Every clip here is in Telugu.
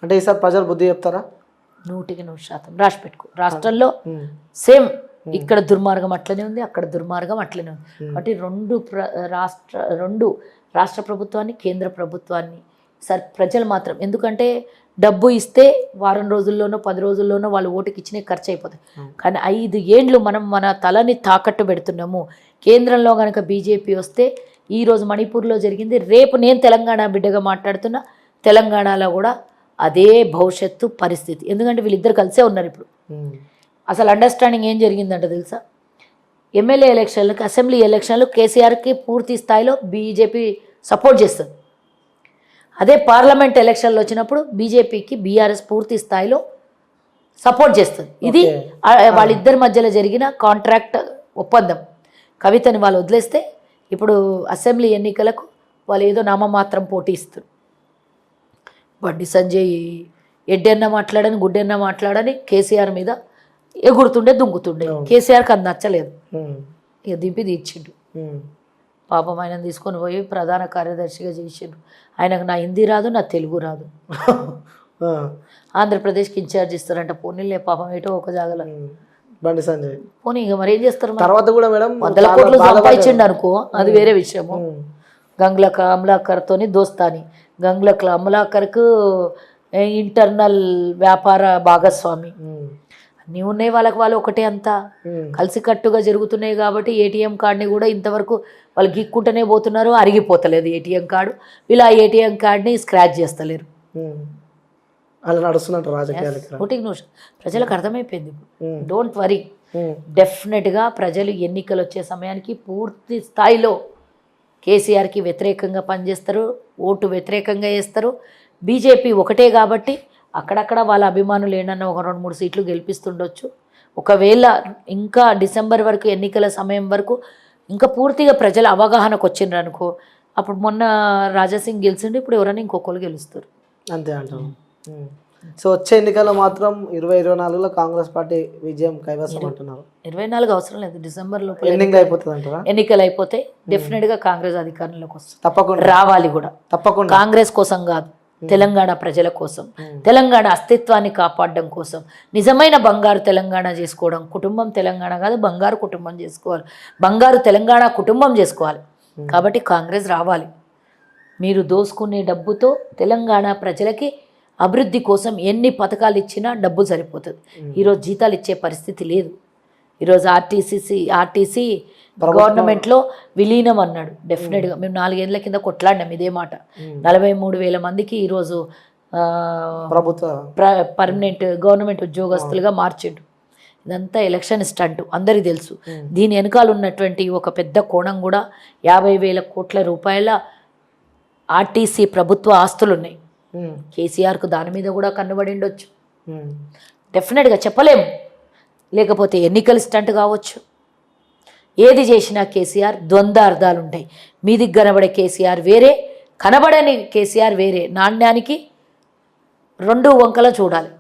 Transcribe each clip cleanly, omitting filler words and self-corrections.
అంటే ఈసారి ప్రజలు బుద్ధి చెప్తారా? 100% రాసి పెట్టుకో. రాష్ట్రంలో సేమ్ ఇక్కడ దుర్మార్గం అట్లనే ఉంది, అక్కడ దుర్మార్గం అట్లనే ఉంది. కాబట్టి రెండు రాష్ట్ర ప్రభుత్వాన్ని, కేంద్ర ప్రభుత్వాన్ని సార్ ప్రజలు మాత్రం, ఎందుకంటే డబ్బు ఇస్తే వారం రోజుల్లోనో 10 రోజుల్లోనో వాళ్ళు ఓటుకి ఇచ్చినే ఖర్చు అయిపోతాయి. కానీ 5 ఏండ్లు మనం మన తలని తాకట్టు పెడుతున్నాము. కేంద్రంలో కనుక బీజేపీ వస్తే, ఈరోజు మణిపూర్లో జరిగింది, రేపు నేను తెలంగాణ బిడ్డగా మాట్లాడుతున్నా, తెలంగాణలో కూడా అదే భవిష్యత్తు పరిస్థితి. ఎందుకంటే వీళ్ళిద్దరు కలిసే ఉన్నారు ఇప్పుడు. అసలు అండర్స్టాండింగ్ ఏం జరిగిందంటే తెలుసా, ఎమ్మెల్యే ఎలక్షన్లకి, అసెంబ్లీ ఎలక్షన్లు కేసీఆర్కి పూర్తి స్థాయిలో బీజేపీ సపోర్ట్ చేస్తుంది. అదే పార్లమెంట్ ఎలక్షన్లు వచ్చినప్పుడు బీజేపీకి బీఆర్ఎస్ పూర్తి స్థాయిలో సపోర్ట్ చేస్తుంది. ఇది వాళ్ళిద్దరి మధ్యలో జరిగిన కాంట్రాక్ట్ ఒప్పందం. కవితని వాళ్ళు వదిలేస్తే ఇప్పుడు అసెంబ్లీ ఎన్నికలకు వాళ్ళు ఏదో నామమాత్రం పోటీ ఇస్తారు. బండి సంజయ్ ఎడ్డెన్న మాట్లాడని, గుడ్డెన్న మాట్లాడని కేసీఆర్ మీద ఎగురుతుండే, దుంగుతుండే. కేసీఆర్కి అది నచ్చలేదు, ఇక దింపి తీర్చిండు. పాపం ఆయన తీసుకొని పోయి ప్రధాన కార్యదర్శిగా చేసిండు. ఆయనకు నా హిందీ రాదు, నా తెలుగు రాదు. ఆంధ్రప్రదేశ్కి ఇన్ఛార్జ్ ఇస్తారంట. పోనీలే పాపం ఏటో ఒక జాగల బండి సంజయ్ పోనీ, ఇక మరి ఏం చేస్తారు? తర్వాత కూడా మేడం 100 కోట్లు సంపాదించిండు అనుకో, అది వేరే విషయము. గంగుల కమలాకర్తోని దోస్తాని, గంగుల కమలాకర్కు ఇంటర్నల్ వ్యాపార భాగస్వామి అన్నీ ఉన్నాయి. వాళ్ళు ఒకటే అంతా కలిసికట్టుగా జరుగుతున్నాయి. కాబట్టి ఏటీఎం కార్డుని కూడా ఇంతవరకు వాళ్ళు గీక్కుంటూనే పోతున్నారు, అరిగిపోతలేదు ఏటీఎం కార్డు. వీళ్ళు ఆ ఏటీఎం కార్డుని స్క్రాచ్ చేస్తలేరు. అలా నడుస్తున్నట్టు రాజకీయాలు. ప్రజలకు అర్థమైపోయింది. డోంట్ వరీ, డెఫినెట్గా ప్రజలు ఎన్నికలు వచ్చే సమయానికి పూర్తి స్థాయిలో కేసీఆర్కి వ్యతిరేకంగా పనిచేస్తారు, ఓటు వ్యతిరేకంగా వేస్తారు. బీజేపీ ఒకటే కాబట్టి అక్కడక్కడ వాళ్ళ అభిమానులు ఏంటన్నా ఒక 2-3 సీట్లు గెలిపిస్తుండొచ్చు. ఒకవేళ ఇంకా డిసెంబర్ వరకు, ఎన్నికల సమయం వరకు ఇంకా పూర్తిగా ప్రజల అవగాహనకు వచ్చిండ్రు అనుకో, అప్పుడు మొన్న రాజాసింగ్ గెలిచిండు, ఇప్పుడు ఎవరైనా ఇంకొకరు గెలుస్తారు. అంతే అంటాం. సో వచ్చే ఎన్నికల్లో మాత్రం 2024లో కాంగ్రెస్ పార్టీ విజయం కైవసం అంటున్నారు. 24 అవసరం లేదు, డిసెంబర్లో అయిపోతుంది అంటారా? ఎన్నికలు అయిపోతే డెఫినెట్గా కాంగ్రెస్ అధికారంలోకి వస్తుంది. తప్పకుండా రావాలి కూడా. తప్పకుండా కాంగ్రెస్ కోసం కాదు, తెలంగాణ ప్రజల కోసం, తెలంగాణ అస్తిత్వాన్ని కాపాడడం కోసం, నిజమైన బంగారు తెలంగాణ చేసుకోవడం. కుటుంబం తెలంగాణ కాదు, బంగారు కుటుంబం చేసుకోవాలి, బంగారు తెలంగాణ కుటుంబం చేసుకోవాలి. కాబట్టి కాంగ్రెస్ రావాలి. మీరు దోసుకునే డబ్బుతో తెలంగాణ ప్రజలకి అభివృద్ధి కోసం ఎన్ని పథకాలు ఇచ్చినా డబ్బు సరిపోతుంది. ఈరోజు జీతాలు ఇచ్చే పరిస్థితి లేదు. ఈరోజు ఆర్టీసీ గవర్నమెంట్లో విలీనం అన్నాడు. డెఫినెట్గా మేము 4 ఏళ్ల కింద కొట్లాడినాం ఇదే మాట. 43,000 మందికి ఈరోజు ప్రభుత్వ పర్మనెంట్ గవర్నమెంట్ ఉద్యోగస్తులుగా మార్చిండు. ఇదంతా ఎలక్షన్ స్టంట్, అందరికీ తెలుసు. దీని వెనకాల ఉన్నటువంటి ఒక పెద్ద కోణం కూడా 50,000 కోట్ల రూపాయల ఆర్టీసీ ప్రభుత్వ ఆస్తులు ఉన్నాయి. కేసీఆర్కు దాని మీద కూడా కన్నుబడి ఉండొచ్చు. డెఫినెట్గా చెప్పలేము. లేకపోతే ఎన్నికల స్టంట్ కావచ్చు. ఏది చేసినా కేసీఆర్ ద్వంద్వ అర్థాలు ఉంటాయి. మీదికి కనబడే కేసీఆర్ వేరే, కనబడని కేసీఆర్ వేరే. నాణ్యానికి 2 వంకలు చూడాలి.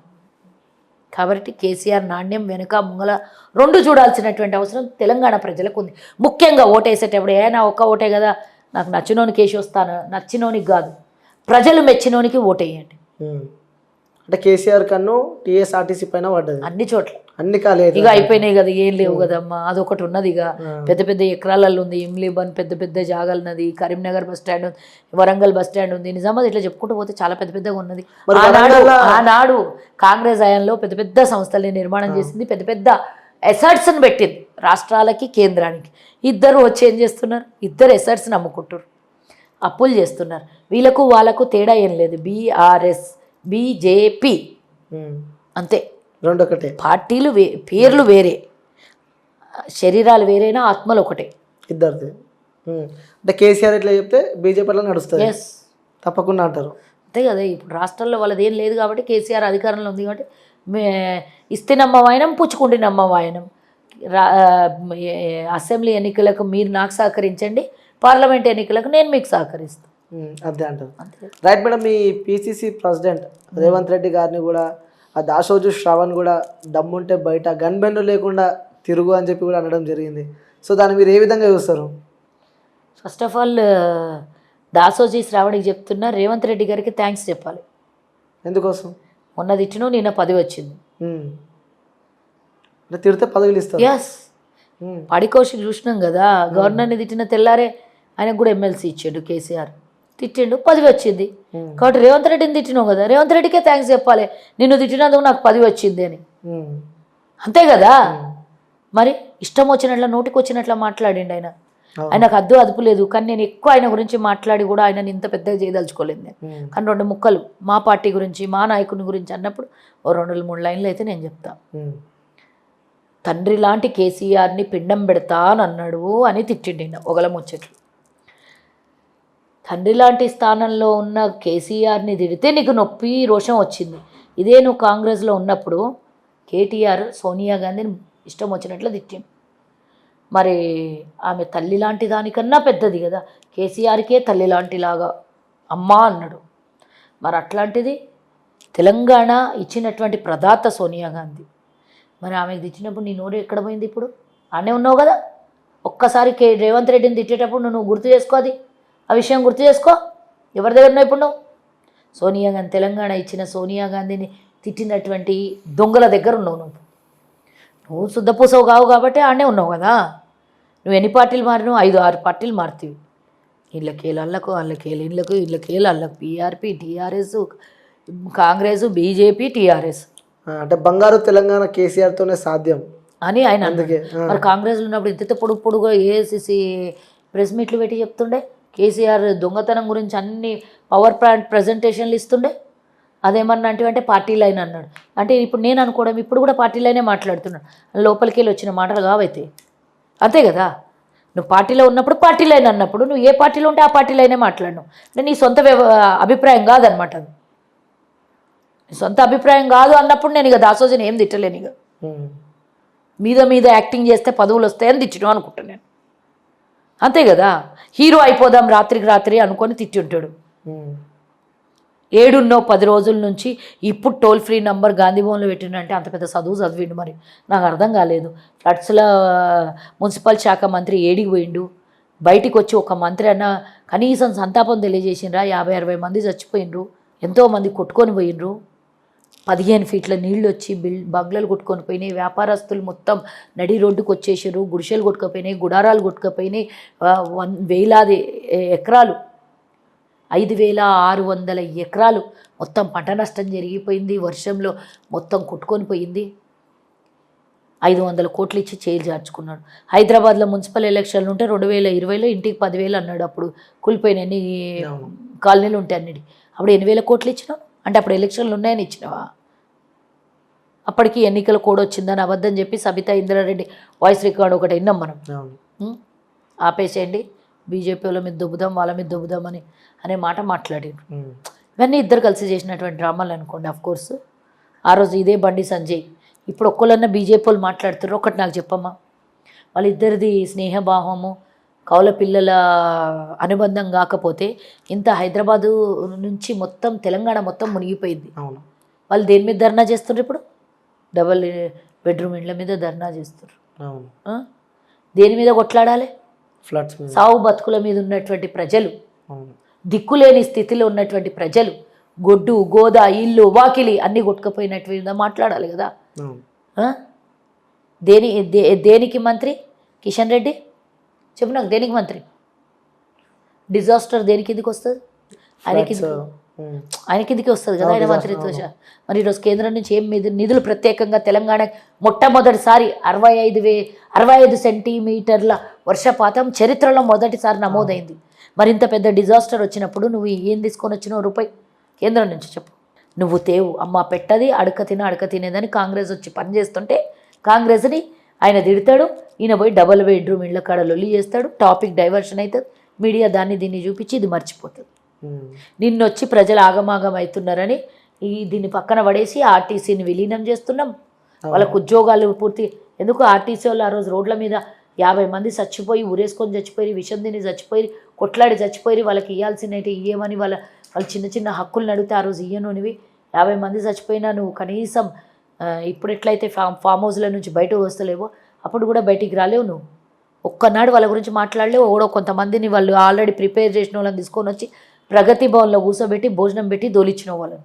కాబట్టి కేసీఆర్ నాణ్యం వెనుక ముంగల 2 చూడాల్సినటువంటి అవసరం తెలంగాణ ప్రజలకు ఉంది. ముఖ్యంగా ఓటేసేటప్పుడు నా ఒక్క ఓటే కదా, నాకు నచ్చినోనికి వేసి వస్తాను, నచ్చినోనికి కాదు, ప్రజలు మెచ్చినోనికి ఓటేయండి. అంటే కేసీఆర్ కన్ను టీఎస్ఆర్టీసీ పైన పడ్డది అన్ని చోట్ల, అన్ని కాలేదు. ఇక అయిపోయినాయి కదా, ఏం లేవు కదమ్మా. అదొకటి ఉన్నది. ఇక పెద్ద పెద్ద ఎకరాలలో ఉంది. ఇమ్లీబన్ పెద్ద పెద్ద జాగాలు ఉన్నది. కరీంనగర్ బస్ స్టాండ్ ఉంది, వరంగల్ బస్ స్టాండ్ ఉంది. నిజామాబాద్ ఇట్లా చెప్పుకుంటూ పోతే చాలా పెద్ద పెద్దగా ఉన్నది. ఆనాడు కాంగ్రెస్ హయాంలో పెద్ద పెద్ద సంస్థల్ని నిర్మాణం చేసింది, పెద్ద పెద్ద ఎసర్ట్స్ని పెట్టింది రాష్ట్రాలకి, కేంద్రానికి. ఇద్దరు వచ్చి ఏం చేస్తున్నారు? ఇద్దరు ఎసర్ట్స్ని అమ్ముకుంటారు, అప్పులు చేస్తున్నారు. వీళ్ళకు వాళ్ళకు తేడా ఏం లేదు. బీఆర్ఎస్, బీజేపీ అంతే, రెండు ఒకటే. పార్టీలు పేర్లు వేరే, శరీరాలు వేరైనా ఆత్మలు ఒకటే ఇద్దరిది. అంటే కేసీఆర్ ఇట్లా చెప్తే బీజేపీ అట్లా నడుస్తుంది. ఎస్, తప్పకుండా అంటారు. అంతే కదా. ఇప్పుడు రాష్ట్రంలో వాళ్ళది ఏం లేదు కాబట్టి కేసీఆర్ అధికారంలో ఉంది కాబట్టి ఇస్తే నమ్మవాయనం, పుచ్చుకుంటే నమ్మవాయనం. అసెంబ్లీ ఎన్నికలకు మీరు నాకు సహకరించండి, పార్లమెంట్ ఎన్నికలకు నేను మీకు సహకరిస్తాను. అంతే అంటారు. Right madam. మీ పిసిసి ప్రెసిడెంట్ రేవంత్ రెడ్డి గారిని కూడా, ఆ దాసోజు శ్రవణ్ కూడా దమ్ముంటే బయట గన్ బెండ్ లేకుండా తిరుగు అని చెప్పి కూడా అనడం జరిగింది. సో దాన్ని మీరు ఏ విధంగా చూస్తారు? ఫస్ట్ ఆఫ్ ఆల్ దాసోజీ శ్రావణికి చెప్తున్నా, రేవంత్ రెడ్డి గారికి థ్యాంక్స్ చెప్పాలి. ఎందుకోసం? మొన్న తిట్టినో నిన్న 10 వచ్చింది. అంటే తిడితే పదవులు ఇస్తారు. ఎస్, పడికోసి చూసినాం కదా, గవర్నర్ని తిట్టిన తెల్లారే ఆయనకు కూడా ఎమ్మెల్సీ ఇచ్చాడు కేసీఆర్, తిట్టిండు 10 వచ్చింది. కాబట్టి రేవంత్ రెడ్డిని తిట్టినావు కదా, రేవంత్ రెడ్డికే థ్యాంక్స్ చెప్పాలి, నిన్ను తిట్టినందుకు నాకు 10 వచ్చింది అని. అంతే కదా. మరి ఇష్టం వచ్చినట్ల నోటికి వచ్చినట్ల మాట్లాడిండు ఆయన. ఆయనకు అద్దు అదుపు లేదు. కానీ నేను ఎక్కువ ఆయన గురించి మాట్లాడి కూడా ఆయనని ఇంత పెద్దగా చేయదలుచుకోలేదు నేను. కానీ 2 ముక్కలు మా పార్టీ గురించి మా నాయకుని గురించి అన్నప్పుడు ఓ 2-3 లైన్లు అయితే నేను చెప్తా. తండ్రి లాంటి కేసీఆర్ని పిండం పెడతా అని అన్నాడు అని తిట్టిండి ఆయన ఒకల ముచ్చట్లు. తండ్రి లాంటి స్థానంలో ఉన్న కేసీఆర్ని తిడితే నీకు నొప్పి రోషం వచ్చింది. ఇదే నువ్వు కాంగ్రెస్లో ఉన్నప్పుడు కేటీఆర్ సోనియా గాంధీని ఇష్టం వచ్చినట్లు తిట్టిండు. మరి ఆమె తల్లి లాంటి దానికన్నా పెద్దది కదా, కేసీఆర్కే తల్లి లాంటిలాగా అమ్మ అన్నాడు. మరి అట్లాంటిది తెలంగాణ ఇచ్చినటువంటి ప్రదాత సోనియా గాంధీ. మరి ఆమెకు తెచ్చినప్పుడు నీ నోరు ఎక్కడ పోయింది? ఇప్పుడు ఆనే ఉన్నావు కదా. ఒక్కసారి రేవంత్ రెడ్డిని తిట్టేటప్పుడు నువ్వు గుర్తు చేసుకో, అది ఆ విషయం గుర్తు చేసుకో. ఎవరి దగ్గర ఉన్నావు ఇప్పుడు నువ్వు? సోనియా గాంధీ, తెలంగాణ ఇచ్చిన సోనియా గాంధీని తిట్టినటువంటి దొంగల దగ్గర ఉన్నావు నువ్వు. నువ్వు శుద్ధపూసవు కావు కాబట్టి ఆడనే ఉన్నావు కదా. నువ్వు ఎన్ని పార్టీలు మారినావు? 5-6 పార్టీలు మారుతావు. ఇళ్ళకేళ్ళు అల్లకు, అల్లకేళ్ళు ఇళ్ళకు, ఇళ్ళకేళ్ళు అల్లకు, PRP, TRS, Congress, BJP, TRS. అంటే బంగారు తెలంగాణ కేసీఆర్తోనే సాధ్యం అని ఆయన అందుకే. మరి కాంగ్రెస్లో ఉన్నప్పుడు ఇంత పొడుగుగా ఏఐసిసి ప్రెస్ మీట్లు పెట్టి చెప్తుండే, కేసీఆర్ దొంగతనం గురించి అన్ని పవర్ ప్లాంట్ ప్రజెంటేషన్లు ఇస్తుండే. అదేమన్నా అంటే పార్టీ లైన్ అన్నాడు. అంటే ఇప్పుడు నేను అనుకోవడం ఇప్పుడు కూడా పార్టీ లైనే మాట్లాడుతున్నాడు. లోపలికి వెళ్ళి వచ్చిన మాటలు కావైతే. అంతే కదా. నువ్వు పార్టీలో ఉన్నప్పుడు పార్టీ లైన్ అన్నప్పుడు నువ్వు ఏ పార్టీలో ఉంటే ఆ పార్టీ లైనే మాట్లాడినావు. అంటే నీ సొంత అభిప్రాయం కాదనమాట. అది నీ సొంత అభిప్రాయం కాదు అన్నప్పుడు నేను ఇక దాసోజని ఏం తిట్టలేను. ఇక మీద యాక్టింగ్ చేస్తే పదవులు వస్తాయని తిట్టడం అనుకుంటాను నేను. అంతే కదా. హీరో అయిపోదాం రాత్రికి రాత్రి అనుకొని తిట్టి ఉంటాడు. 7-10 రోజుల నుంచి ఇప్పుడు టోల్ ఫ్రీ నంబర్ గాంధీ భవన్లో పెట్టిండంటే అంత పెద్ద చదువు చదివిండు. మరి నాకు అర్థం కాలేదు. ఫ్లడ్స్లో మున్సిపల్ శాఖ మంత్రి ఏడికి పోయిండు? బయటికి వచ్చి ఒక మంత్రి అన్న కనీసం సంతాపం తెలియజేసిండ్రా? 50-60 మంది చచ్చిపోయినరు, ఎంతోమంది కొట్టుకొని పోయినరు, 15 ఫీట్ల నీళ్ళు వచ్చి బంగ్లాలు కొట్టుకొని పోయినాయి, వ్యాపారస్తులు మొత్తం నడి రోడ్డుకు వచ్చేసారు, గుడిసెలు కొట్టుకపోయినాయి, గుడారాలు కొట్టుకపోయినాయి, వేలాది ఎకరాలు 5,600 ఎకరాలు మొత్తం పంట నష్టం జరిగిపోయింది. వర్షంలో మొత్తం కొట్టుకొని పోయింది. 500 కోట్లు ఇచ్చి చేయి చార్చుకున్నాడు. హైదరాబాద్లో మున్సిపల్ ఎలక్షన్లు ఉంటే 2020లో ఇంటికి 10,000 అన్నాడు. అప్పుడు కూలిపోయిన ఎన్ని కాలనీలు ఉంటాయి అన్నిటి. అప్పుడు 8,000 కోట్లు ఇచ్చినావు. అంటే అప్పుడు ఎలక్షన్లు ఉన్నాయని ఇచ్చినావా? అప్పటికి ఎన్నికల కోడ్ వచ్చిందని అబద్ధం చెప్పి సబితా ఇంద్రారెడ్డి వాయిస్ రికార్డ్ ఒకటి విన్నాం మనం. ఆపేసేయండి, బీజేపీ వాళ్ళ మీద దొబ్బుదాం, వాళ్ళ మీద దొబ్బుదాం అనే మాట మాట్లాడారు. ఇవన్నీ ఇద్దరు కలిసి చేసినటువంటి డ్రామాలు అనుకోండి. ఆఫ్ కోర్స్ ఆ రోజు ఇదే బండి సంజయ్. ఇప్పుడు ఒక్కళ్ళన్నా బీజేపీ వాళ్ళు మాట్లాడుతారు. ఒకటి నాకు చెప్పమ్మా, వాళ్ళిద్దరిది స్నేహభావము కౌల పిల్లల అనుబంధం కాకపోతే ఇంత హైదరాబాదు నుంచి మొత్తం తెలంగాణ మొత్తం మునిగిపోయింది. అవును. వాళ్ళు దేని మీద ధర్నా చేస్తున్నారు? ఇప్పుడు డబల్ బెడ్రూమ్ ఇండ్ల మీద ధర్నా చేస్తారు. దేని మీద కొట్లాడాలి? ఫ్లడ్స్, సావు బతుకుల మీద ఉన్నటువంటి ప్రజలు, దిక్కులేని స్థితిలో ఉన్నటువంటి ప్రజలు, గొడ్డు గోదా ఇల్లు వాకిలి అన్నీ కొట్టుకుపోయినట్టు మాట్లాడాలి కదా. దేనికి మంత్రి కిషన్ రెడ్డి? చెప్పు నాకు, దేనికి మంత్రి? డిజాస్టర్ దేనికి కిందికి వస్తుంది? ఆయన కిందికి వస్తుంది కదా ఆయన మంత్రిత్వ శాఖ. మరి ఈరోజు కేంద్రం నుంచి ఏం నిధులు ప్రత్యేకంగా తెలంగాణ మొట్టమొదటిసారి 65 సెంటీమీటర్ల వర్షపాతం చరిత్రలో మొదటిసారి నమోదైంది. మరింత పెద్ద డిజాస్టర్ వచ్చినప్పుడు నువ్వు ఏం తీసుకొని వచ్చినావు రూపాయి కేంద్రం నుంచి? చెప్పు. నువ్వు తేవు అమ్మ పెట్టది అడక తినేదని కాంగ్రెస్ వచ్చి పనిచేస్తుంటే కాంగ్రెస్ని ఆయన తిడతాడు, ఈయన పోయి డబల్ బెడ్రూమ్ ఇళ్ళ కాడ లొల్లి చేస్తాడు, టాపిక్ డైవర్షన్ అవుతుంది, మీడియా దీన్ని చూపించి ఇది మర్చిపోతుంది. నిన్నొచ్చి ప్రజలు ఆగమాగం అవుతున్నారని దీన్ని పక్కన పడేసి ఆర్టీసీని విలీనం చేస్తున్నాం, వాళ్ళకు ఉద్యోగాలు పూర్తి. ఎందుకు ఆర్టీసీ వాళ్ళు ఆ రోజు రోడ్ల మీద 50 మంది చచ్చిపోయి, ఊరేసుకొని చచ్చిపోయి, విషం తిని చచ్చిపోయి, కొట్లాడి చచ్చిపోయి, వాళ్ళకి ఇవ్వాల్సినవి ఇయ్యమని వాళ్ళు చిన్న హక్కులు అడిగితే ఆ రోజు ఇయ్యనునివి 50 మంది చచ్చిపోయినా నువ్వు కనీసం ఇప్పుడు ఎట్లయితే ఫామ్ హౌస్ల నుంచి బయటకు వస్తలేవో అప్పుడు కూడా బయటికి రాలేవు. నువ్వు ఒక్కనాడు వాళ్ళ గురించి మాట్లాడలేవు. ఓడో కొంతమందిని వాళ్ళు ఆల్రెడీ ప్రిపేర్ చేసిన వాళ్ళని తీసుకొని వచ్చి ప్రగతి భవన్లో కూర్చోబెట్టి భోజనం పెట్టి దోలిచ్చిన వాళ్ళని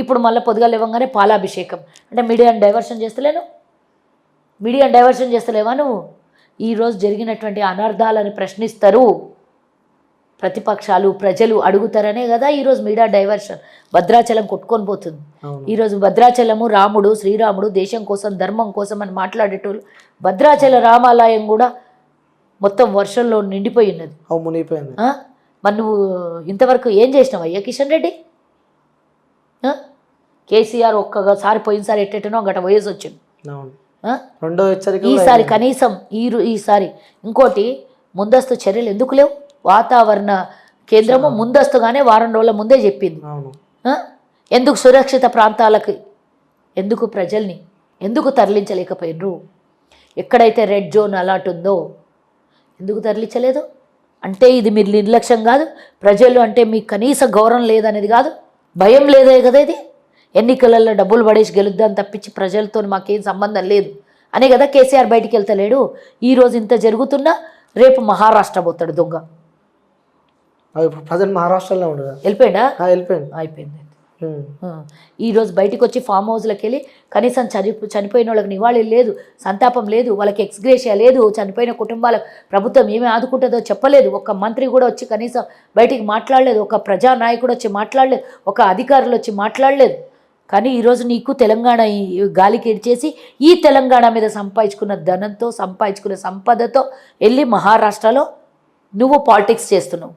ఇప్పుడు మళ్ళీ పొద్దుగాలు ఇవ్వగానే పాలాభిషేకం అంటే మీడియాని డైవర్షన్ చేస్తలేవా నువ్వు? ఈరోజు జరిగినటువంటి అనర్థాలను ప్రశ్నిస్తారు ప్రతిపక్షాలు, ప్రజలు అడుగుతారనే కదా ఈరోజు మీడియా డైవర్షన్. భద్రాచలం కొట్టుకొని పోతుంది. ఈరోజు భద్రాచలము రాముడు, శ్రీరాముడు దేశం కోసం, ధర్మం కోసం అని మాట్లాడేటోళ్ళు, భద్రాచల రామాలయం కూడా మొత్తం వర్షంలో నిండిపోయి ఉన్నది. మునిగిపోయింది. మరి నువ్వు ఇంతవరకు ఏం చేసినావు అయ్యా కిషన్ రెడ్డి? కేసీఆర్ ఒక్కసారి పోయినసారి ఎట్టేటనో గట వయసు వచ్చింది. రెండో హెచ్చరిక ఈసారి కనీసం ఈసారి ఇంకోటి ముందస్తు చర్యలు ఎందుకు లేవు? వాతావరణ కేంద్రము ముందస్తుగానే వారం రోజుల ముందే చెప్పింది. ఎందుకు సురక్షిత ప్రాంతాలకి ఎందుకు ప్రజల్ని ఎందుకు తరలించలేకపోయినరు? ఎక్కడైతే రెడ్ జోన్ అలర్ట్ ఉందో ఎందుకు తరలించలేదు? అంటే ఇది మీరు నిర్లక్ష్యం కాదు, ప్రజలు అంటే మీకు కనీస గౌరవం లేదనేది కాదు, భయం లేదే కదా. ఇది ఎన్నికలలో డబ్బులు పడేసి గెలుద్దాం తప్పించి ప్రజలతో మాకేం సంబంధం లేదు అనే కదా కేసీఆర్ బయటికి వెళ్తలేడు. ఈరోజు ఇంత జరుగుతున్నా రేపు మహారాష్ట్ర పోతాడు దొంగ. ప్రజెంట్ మహారాష్ట్రలో ఉండదు, వెళ్ళిపోయాడా? అయిపోయింది. ఈరోజు బయటికి వచ్చి ఫామ్ హౌస్లోకి వెళ్ళి కనీసం చనిపోయిన వాళ్ళకి నివాళి లేదు, సంతాపం లేదు, వాళ్ళకి ఎక్స్గ్రేషియా లేదు, చనిపోయిన కుటుంబాలకు ప్రభుత్వం ఏమి ఆదుకుంటుందో చెప్పలేదు. ఒక మంత్రి కూడా వచ్చి కనీసం బయటికి మాట్లాడలేదు, ఒక ప్రజానాయకుడు వచ్చి మాట్లాడలేదు, ఒక అధికారులు వచ్చి మాట్లాడలేదు. కానీ ఈరోజు నీకు తెలంగాణ గాలికి ఇడ్చేసి ఈ తెలంగాణ మీద సంపాదించుకున్న ధనంతో, సంపాదించుకున్న సంపదతో వెళ్ళి మహారాష్ట్రలో నువ్వు పాలిటిక్స్ చేస్తున్నావు.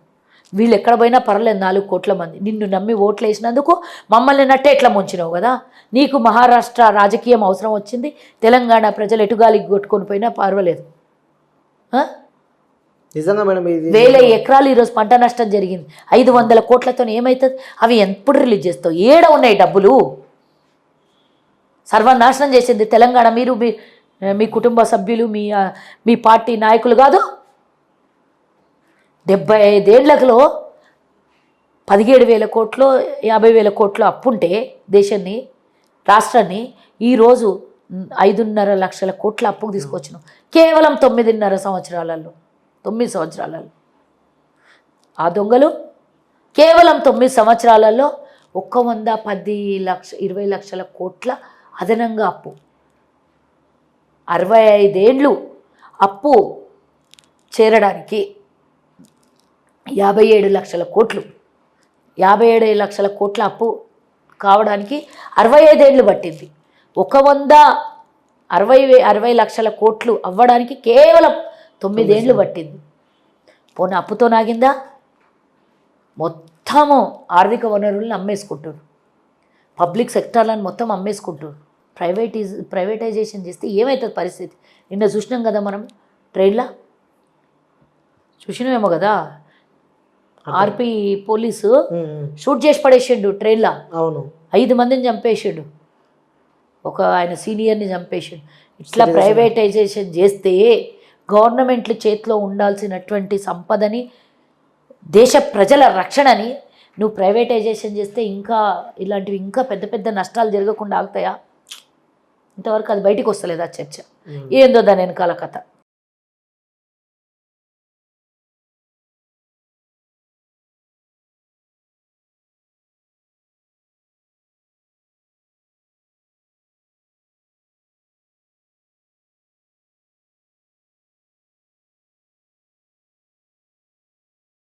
వీళ్ళు ఎక్కడ పోయినా పర్లేదు, 4 కోట్ల మంది నిన్ను నమ్మి ఓట్లు వేసినందుకు మమ్మల్ని నట్టే ఎట్లా ముంచినావు కదా. నీకు మహారాష్ట్ర రాజకీయం అవసరం వచ్చింది, తెలంగాణ ప్రజలు ఎటుగాలికి కొట్టుకొని పోయినా పర్వాలేదు. నిజంగా మేడం, 1000 ఎకరాలు ఈరోజు పంట నష్టం జరిగింది. 500 కోట్లతో ఏమవుతుంది? అవి ఎప్పుడు రిలీజ్ చేస్తావు? ఏడ ఉన్నాయి డబ్బులు? సర్వనాశనం చేసింది తెలంగాణ. మీరు మీ కుటుంబ సభ్యులు, మీ పార్టీ నాయకులు కాదు. 75 ఏళ్లలో 17,000 కోట్లు 50,000 కోట్లు అప్పుంటే దేశాన్ని, రాష్ట్రాన్ని ఈరోజు 5.5 లక్షల కోట్ల అప్పుకు తీసుకొచ్చినాం కేవలం 9.5 సంవత్సరాలలో. 9 సంవత్సరాలలో ఆ దొంగలు కేవలం 9 సంవత్సరాలలో 110 లక్షల కోట్ల అదనంగా అప్పు. 65 ఏళ్ళు అప్పు చేరడానికి 57 లక్షల కోట్లు, 57 లక్షల కోట్ల అప్పు కావడానికి 65 ఏళ్ళు పట్టింది. 160 లక్షల కోట్లు అవ్వడానికి కేవలం 9 ఏళ్ళు పట్టింది. పోనీ అప్పుతో నాగిందా? మొత్తము ఆర్థిక వనరులను అమ్మేసుకుంటారు, పబ్లిక్ సెక్టార్లను మొత్తం అమ్మేసుకుంటారు. ప్రైవేటైజేషన్ చేస్తే ఏమవుతుంది పరిస్థితి? నిన్న చూసినాం కదా మనం, ట్రైన్లో చూసినామేమో కదా, ఆర్పి పోలీసు షూట్ చేసి పడేసిండు ట్రైన్లో. అవును, 5 మందిని చంపేసిండు, ఒక ఆయన సీనియర్ని చంపేసిండు. ఇట్లా ప్రైవేటైజేషన్ చేస్తే గవర్నమెంట్ల చేతిలో ఉండాల్సినటువంటి సంపదని, దేశ ప్రజల రక్షణని నువ్వు ప్రైవేటైజేషన్ చేస్తే ఇంకా ఇలాంటివి ఇంకా పెద్ద పెద్ద నష్టాలు జరగకుండా ఆగుతాయా? ఇంతవరకు అది బయటికి వస్తలేదు ఆ చర్చ. ఏందో దాని వెనకాల కథ.